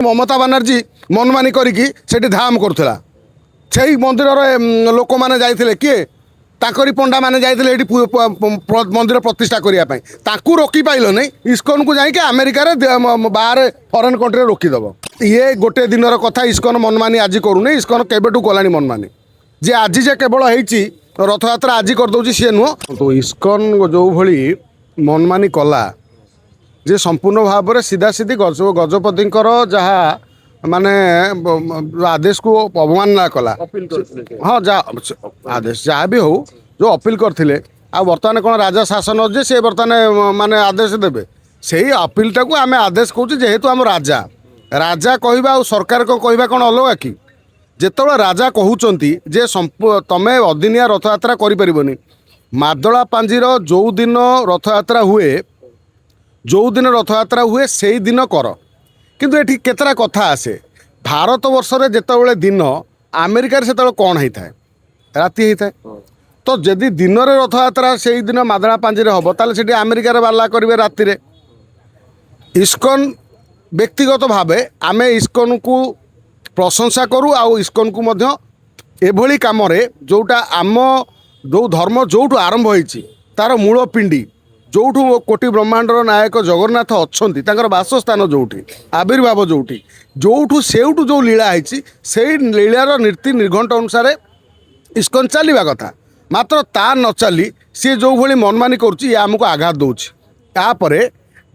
ममता बानर्जी मनमानी करिकी सेठी धाम करुला से मंदिर लोक मैंने जाते किए ताकरी पंडा मैंने जाते मंदिर प्रतिष्ठा करने रोकी पाइल नहीं इस्कन को जाकि अमेरिकार बाहर फरेन कंट्री रोकीदेव ये गोटे दिन कथा इस्कन मनमानी आज करूनी इस्कन केबेठू कलानी मनमानी जे आज जे केवल होती रथ यात्रा आज करदे सी नुह तो इस्कन जो भली मनमानी कला जे संपूर्ण भाव में सीधा सीधी गजपति जहाँ माने आदेश को अवमानना कला हाँ आदेश जहाँ भी हो जो अपील करते आ बर्तमान कौन राजा शासन अच्छे सी बर्तमान माने आदेश देवे से अपीलटा को आम आदेश कौच जेहेतु आम राजा राजा कहवा और सरकार को कहवा कौन अलग कि जिते राजा कहते जे तमें अदिनिया रथ यात्रा करें मादला पांजीर जो दिन रथ यात्रा हुए जो दिन रथ यात्रा हुए से दिन कर किंतु ये केतरा कथा आसे भारत वर्ष रे जितेबाला दिन अमेरिकार से कौन होता है राति होता है तो जदि दिन रे रथ यात्रा से दिन मादला पांजी हम ताले से अमेरिकार वाला करेंगे राति रे इस्कन व्यक्तिगत भाव आम इस्कन को प्रशंसा करूँ आउ इस्कन को मध्य एभली काम जोटा आम जो धर्म जोठू आरंभ होती तार मूल पिंडी जोठू कोटि ब्रह्मांडर नायक जगन्नाथ अच्छा बासस्थान जोठी आविर्भाव जोठी जोठू सेठू जो लीला है लीलार नीति निर्घंट अनुसार इस्कन चलवा कथा मात्र ता न चली सी जो भली मनमानी करुच्ची आमको आघात दूपर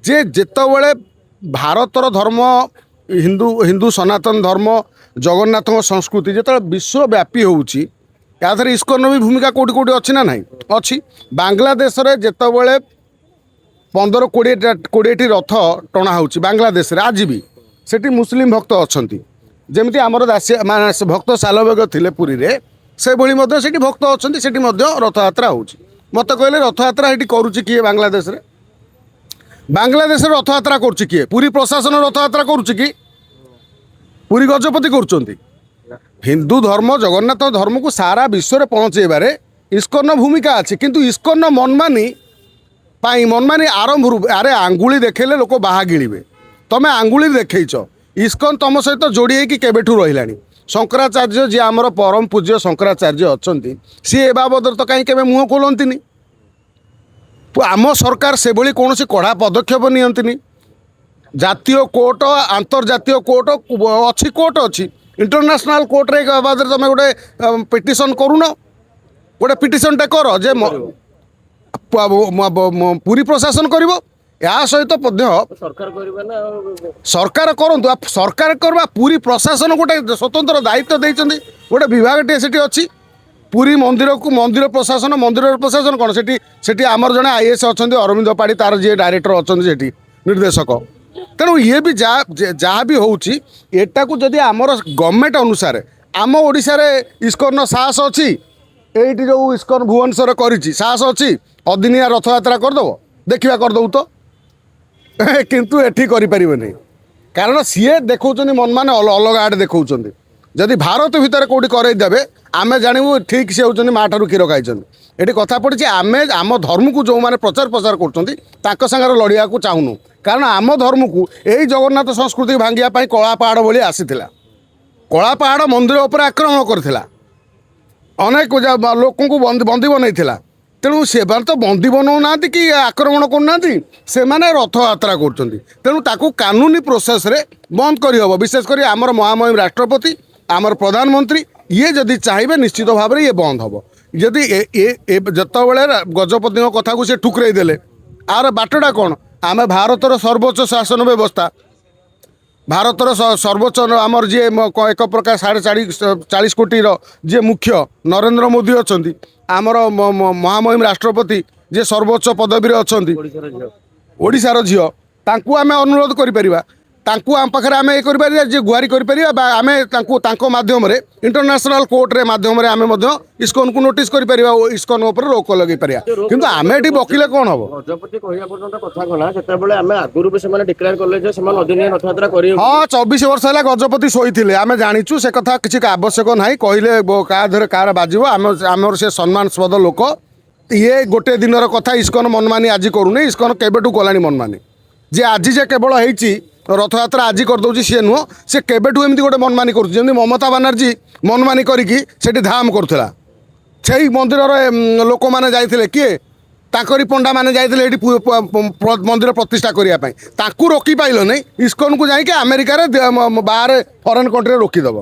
जे जितेबले भारतर धर्म हिंदू हिंदू सनातन धर्म जगन्नाथ संस्कृति जो विश्वव्यापी होउची याथरे इस्कन भी भूमिका कोटी कोटी अच्छी ना नहीं अच्छी बांग्लादेश रे जितेबले 15-20 रथ टणा होउची बांग्लादेश रे आज भी सेठी मुस्लिम भक्त अच्छी जमीती आमर दासी भक्त सालबेग थिले पुरी रे से भली मध्य सेठी भक्त अच्छी सेठी मध्य रथ यात्रा होउची मत कहले रथ यात्रा सेठी करूची किए बांग्लादेश रे रथ यात्रा करुच्ची किए पुरी प्रशासन रथ यात्रा करुच्ची कि पुरी गजपति करुँच हिंदू धर्म जगन्नाथ धर्म को सारा विश्व में पहुँचेबारे इस्कन भूमिका अच्छी किंतु इस्कन मनमानी आरंभ अरे आंगुली देखेले लोक बाहा गिड़े तमें आंगुली देखच इस्कन तुम सहित जोड़ी होगी केबेठू रहा शंकराचार्य जी आमर परम पूज्य शंकराचार्य अच्छा सी ए बाबद तो कहीं केबे मुँह खोलती आम सरकार से भली कौन कड़ा पदक्षेप नियंतिनी जातीय कोर्ट आंतर्जातीय कोर्ट अच्छी कोर्ट अच्छी इंटरनेशनल कोर्ट रे बाद तुम गोटे पिटिशन करून गोटे पिटिशनटा कर जे पूरी प्रशासन कर सहित सरकार करूँ सरकार करवा पूरी प्रशासन गोटे स्वतंत्र दायित्व देते गोटे विभागटे से अच्छी पूरी मंदिर को मंदिर प्रशासन कौन से आमर जड़े आईएएस अच्छा अरविंद पाड़ी तार जी डायरेक्टर अच्छा निर्देशक तेणु ये भी जहाँ भी होटा को जदि आमर गवर्नमेंट अनुसार आम ओडिशा रे इस्कन साहस अच्छी ये जो इस्कन भुवनेश्वर करी साहस अच्छी अदिनिया रथ यात्रा करदेव देखा करदे तो किंतु एठी करें नहीं कारण सीए देखा मन माने अलग आड़े देखा जदि भारत भितर कौटी करदेवे आमे जानू ठीक सी होती माँ ठार क्षीर खाई ये कथा पड़ी आम आम धर्म को जो मैंने प्रचार प्रसार कर लड़िया को चाहूनु कारण आम धर्म को यही जगन्नाथ संस्कृति भांगिया कला पहाड़ भली आसीला कला पहाड़ मंदिर उपर आक्रमण करथिला अनेक लोक बंदी बनईला तेणु से तो बंदी बनाऊना कि आक्रमण करना से रथ यात्रा करूँ कानूनी प्रोसेस रे बंद करहब विशेषकर आमर महामहिम राष्ट्रपति आमर प्रधानमंत्री ये जदि चाहिए निश्चित भाव में ये बंद हम जदि जितेबले गजपति कथा को सी ठुकरे देले आर बाटटा कौन आम भारतर सर्वोच्च शासन व्यवस्था भारतर सर्वोच्च आमर जी एक प्रकार 40 कोटी जी मुख्य नरेंद्र मोदी अच्छा आमर महामहिम राष्ट्रपति जे सर्वोच्च पदवी अच्छा ओडिशार झील तांकु आमे अनुरोध करिपरिबा तांकु आम पाखरे आमे करिपरिबा जे गुहारी करिपरिबा आमे तांको माध्यम रे इंटरनेशनल कोर्ट रे माध्यम रे आमे मध्य इस्कन को नोटिस करिपरिबा इस्कन ऊपर रोक लगे परिया किंतु आमे एठी बकिले कोन हबो गजपति कहिया पर्यंत कथा कोना जेतेबेले आमे आगुरु भी से डिक्लेयर करले जे समान अदिनिया रथ यात्रा करियो हां 24 वर्ष हला गजपति सोईथिले आमे जानिचु से कथा किछि आवश्यक नाही कहिले का धरे कार बाजिबो आमर से सम्मानस्पद लोक ये गोटे दिनर कथा इस्कन मनमानी आज करूनी इस्कन केबेठू कलानी मनमानी जे आज जे केवल होईची ରଥଯାତ୍ରା ଆଜି କରିଦେଉଛି ସିଏ ନୁହଁ, ସେ କେବେଠୁ ଏମିତି ଗୋଟେ ମନମାନି କରୁଛି। ଯେମିତି ମମତା ବାନାର୍ଜୀ ମନମାନି କରିକି ସେଠି ଧାମ କରୁଥିଲା। ସେଇ ମନ୍ଦିରର ଲୋକମାନେ ଯାଇଥିଲେ କିଏ, ତାଙ୍କରି ପଣ୍ଡାମାନେ ଯାଇଥିଲେ ଏଠି ମନ୍ଦିର ପ୍ରତିଷ୍ଠା କରିବା ପାଇଁ। ତାଙ୍କୁ ରୋକି ପାଇଲ ନାହିଁ, ଇସ୍କନକୁ ଯାଇକି ଆମେରିକାରେ ବାହାରେ ଫରେନ୍ କଣ୍ଟ୍ରିରେ ରୋକିଦେବ।